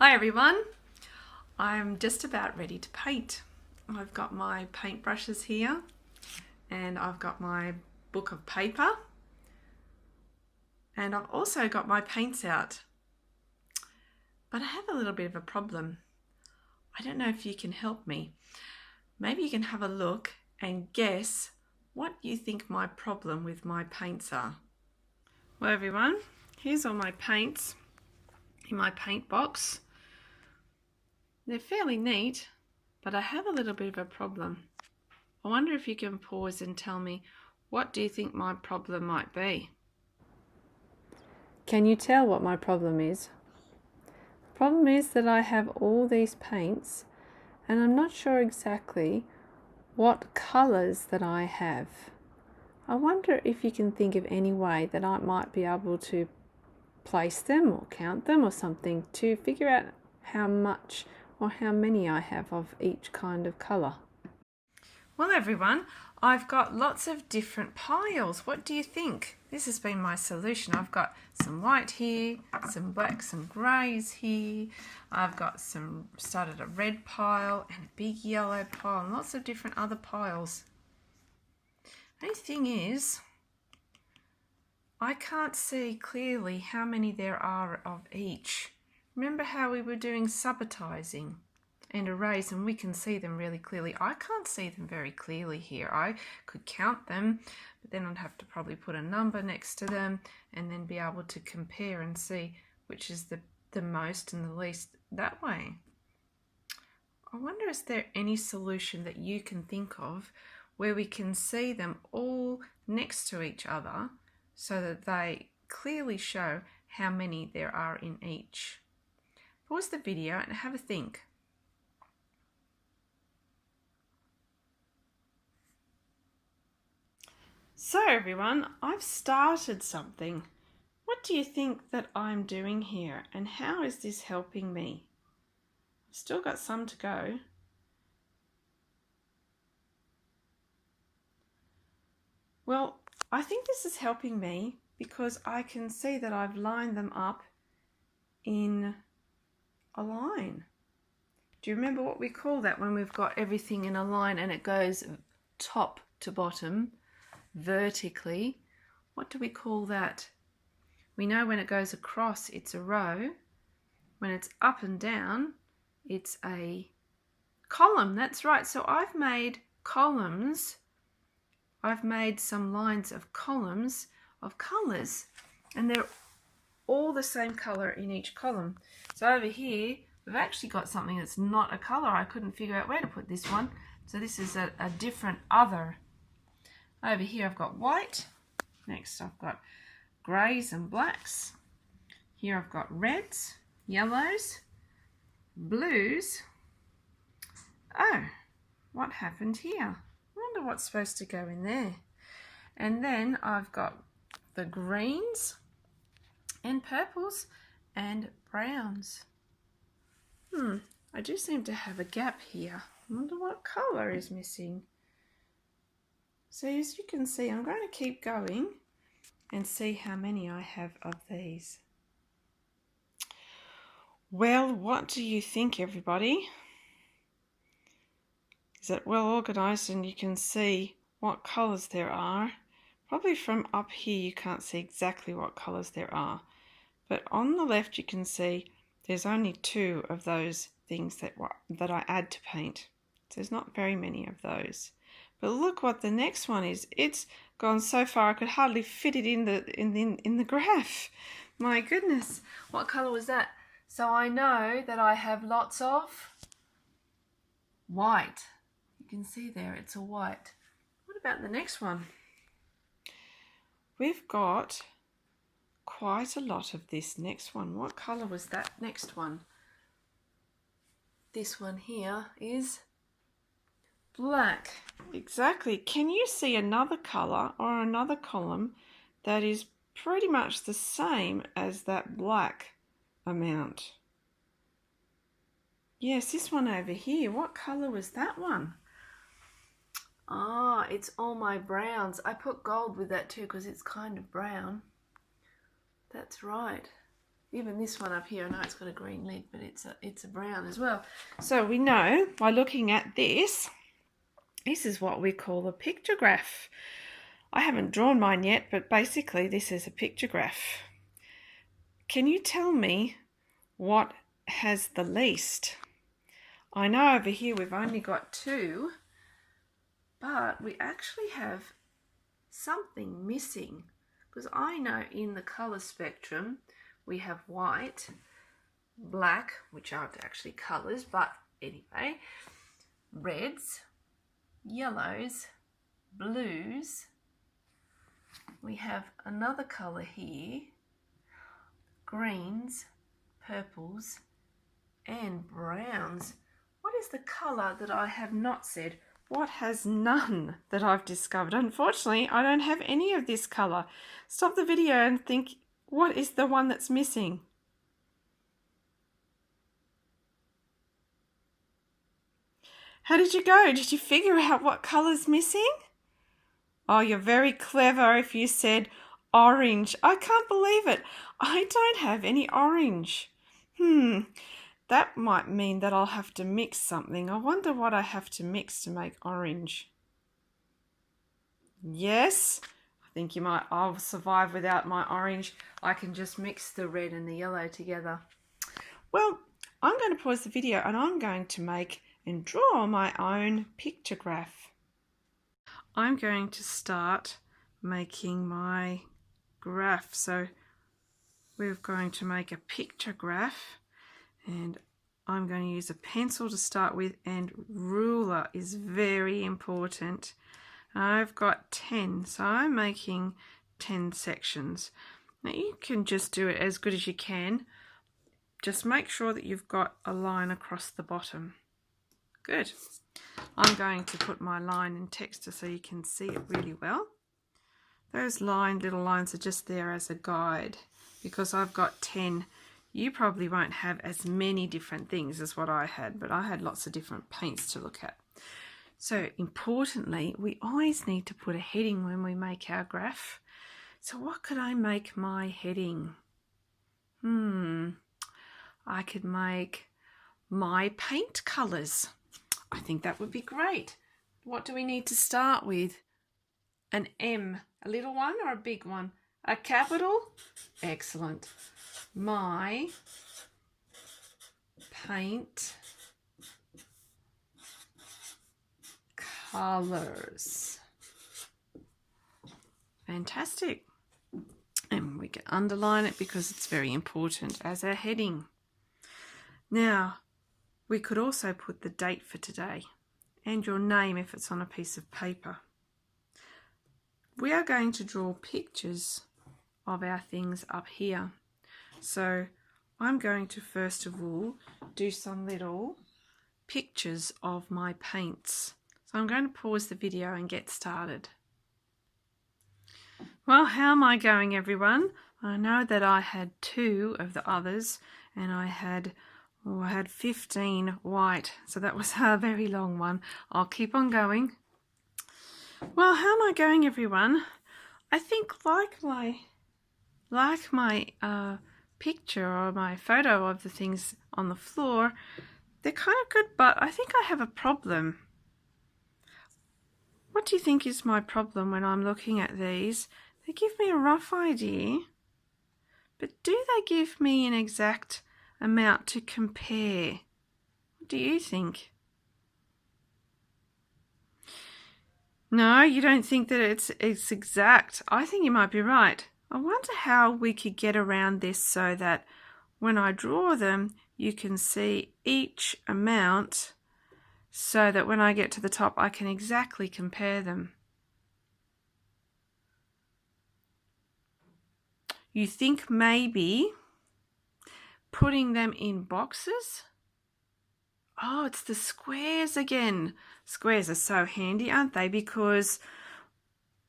Hi everyone, I'm just about ready to paint. I've got my paintbrushes here and I've got my book of paper and I've also got my paints out. But I have a little bit of a problem. I don't know if you can help me. Maybe you can have a look and guess what you think my problem with my paints are. Well everyone, here's all my paints in my paint box. They're fairly neat, but I have a little bit of a problem. I wonder if you can pause and tell me, what do you think my problem might be? Can you tell what my problem is? The problem is that I have all these paints and I'm not sure exactly what colours that I have. I wonder if you can think of any way that I might be able to place them or count them or something to figure out how much or how many I have of each kind of colour. Well everyone, I've got lots of different piles. What do you think? This has been my solution. I've got some white here, some black, some greys here. I've got started a red pile and a big yellow pile and lots of different other piles. The only thing is, I can't see clearly how many there are of each. Remember how we were doing subitizing and arrays and we can see them really clearly. I can't see them very clearly here. I could count them, but then I'd have to probably put a number next to them and then be able to compare and see which is the most and the least that way. I wonder, is there any solution that you can think of where we can see them all next to each other so that they clearly show how many there are in each? Pause the video and have a think. So everyone, I've started something. What do you think that I'm doing here and how is this helping me? I've still got some to go. Well, I think this is helping me because I can see that I've lined them up in a line. Do you remember what we call that when we've got everything in a line and it goes top to bottom vertically? What do we call that? We know when it goes across it's a row. When it's up and down it's a column. That's right. So I've made columns. I've made some lines of columns of colours and they're all the same colour in each column. So over here we've actually got something that's not a colour. I couldn't figure out where to put this one. So this is a different other. Over here I've got white. Next I've got greys and blacks. Here I've got reds, yellows, blues. Oh, what happened here? I wonder what's supposed to go in there. And then I've got the greens and purples and browns. I do seem to have a gap here. I wonder what colour is missing. So as you can see, I'm going to keep going and see how many I have of these. Well, what do you think, everybody? Is it well organised and you can see what colours there are? Probably from up here you can't see exactly what colours there are. But on the left you can see there's only 2 of those things that I add to paint. So there's not very many of those. But look what the next one is. It's gone so far I could hardly fit it in the graph. My goodness, what colour was that? So I know that I have lots of white. You can see there it's a white. What about the next one? We've got quite a lot of this next one. What colour was that next one? This one here is black. Exactly. Can you see another colour or another column that is pretty much the same as that black amount? Yes, this one over here. What colour was that one? Ah, it's all my browns. I put gold with that too because it's kind of brown. That's right. Even this one up here, I know it's got a green lid, but it's a brown as well. So we know by looking at this, this is what we call a pictograph. I haven't drawn mine yet, but basically this is a pictograph. Can you tell me what has the least? I know over here we've only got 2, but we actually have something missing, because I know in the color spectrum we have white, black, which aren't actually colors, but anyway, reds, yellows, blues. We have another color here, greens, purples, and browns. What is the color that I have not said? What has none that I've discovered? Unfortunately, I don't have any of this color. Stop the video and think, what is the one that's missing? How did you go? Did you figure out what color's missing? Oh, you're very clever if you said orange. I can't believe it. I don't have any orange. That might mean that I'll have to mix something. I wonder what I have to mix to make orange. Yes, I think I'll survive without my orange. I can just mix the red and the yellow together. Well, I'm going to pause the video and I'm going to make and draw my own pictograph. I'm going to start making my graph. So we're going to make a pictograph, and I'm going to use a pencil to start with, and ruler is very important. I've got 10, so I'm making 10 sections. Now you can just do it as good as you can. Just make sure that you've got a line across the bottom. Good. I'm going to put my line in texture so you can see it really well. Those little lines are just there as a guide, because I've got 10. You probably won't have as many different things as what I had, but I had lots of different paints to look at. So importantly, we always need to put a heading when we make our graph. So what could I make my heading? I could make my paint colours. I think that would be great. What do we need to start with? An M, a little one or a big one? A capital? Excellent. My paint colours. Fantastic. And we can underline it because it's very important as a heading. Now, we could also put the date for today and your name if it's on a piece of paper. We are going to draw pictures of our things up here. So I'm going to first of all do some little pictures of my paints. So I'm going to pause the video and get started. Well, how am I going, everyone? I know that I had 2 of the others, and I had 15 white, so that was a very long one. I'll keep on going. Well, how am I going, everyone? I think like my picture or my photo of the things on the floor, they're kind of good, but I think I have a problem. What do you think is my problem when I'm looking at these? They give me a rough idea, but do they give me an exact amount to compare? What do you think? No, you don't think that it's exact. I think you might be right. I wonder how we could get around this so that when I draw them, you can see each amount, so that when I get to the top, I can exactly compare them. You think maybe putting them in boxes? Oh, it's the squares again. Squares are so handy, aren't they? Because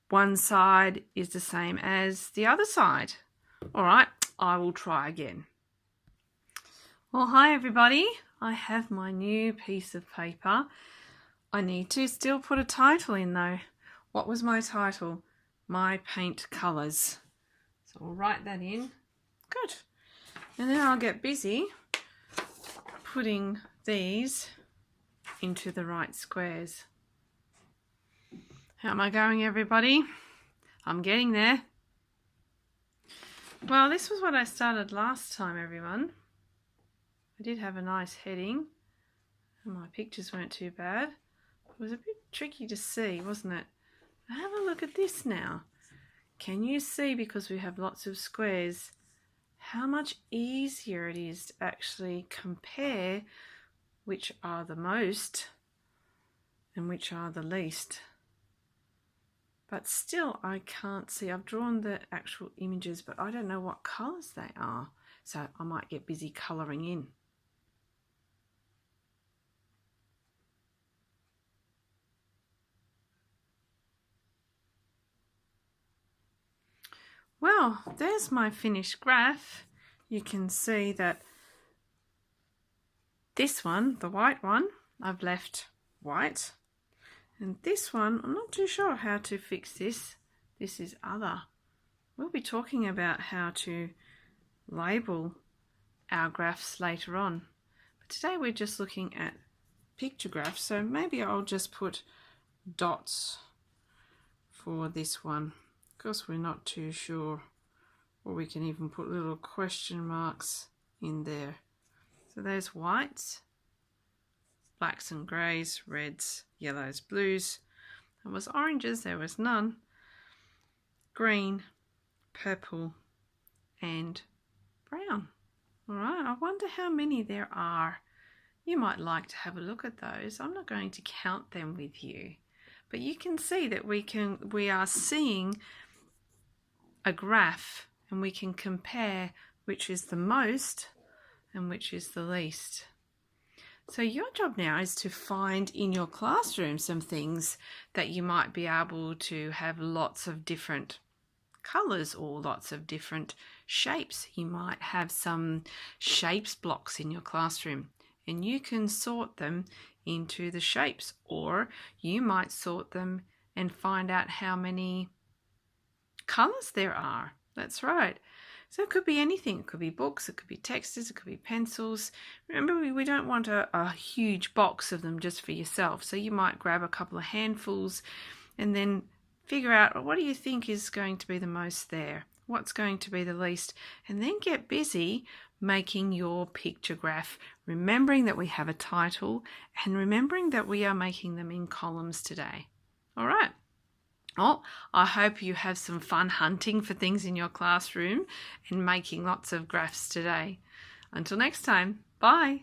one side is the same as the other side. All right, I will try again. Well, hi everybody. I have my new piece of paper. I need to still put a title in though. What was my title? My paint colours. So I'll write that in. Good. And then I'll get busy putting these into the right squares. How am I going, everybody? I'm getting there. Well, this was what I started last time, everyone. I did have a nice heading, and my pictures weren't too bad. It was a bit tricky to see, wasn't it? Have a look at this now. Can you see, because we have lots of squares, how much easier it is to actually compare which are the most and which are the least? But still, I can't see. I've drawn the actual images, but I don't know what colours they are. So I might get busy colouring in. Well, there's my finished graph. You can see that this one, the white one, I've left white. And this one, I'm not too sure how to fix this. This is other. We'll be talking about how to label our graphs later on. But today we're just looking at picture graphs, so maybe I'll just put dots for this one. Of course, we're not too sure, or we can even put little question marks in there. So there's whites, blacks and greys, reds, yellows, blues. There was oranges, there was none. Green, purple, and brown. All right, I wonder how many there are. You might like to have a look at those. I'm not going to count them with you, but you can see that we are seeing a graph, and we can compare which is the most and which is the least. So your job now is to find in your classroom some things that you might be able to have lots of different colours or lots of different shapes. You might have some shapes blocks in your classroom, and you can sort them into the shapes, or you might sort them and find out how many colours there are. That's right. So it could be anything. It could be books, it could be textures, it could be pencils. Remember, we don't want a huge box of them just for yourself. So you might grab a couple of handfuls and then figure out, well, what do you think is going to be the most there? What's going to be the least? And then get busy making your picture graph, remembering that we have a title and remembering that we are making them in columns today. All right. Oh, I hope you have some fun hunting for things in your classroom and making lots of graphs today. Until next time, bye.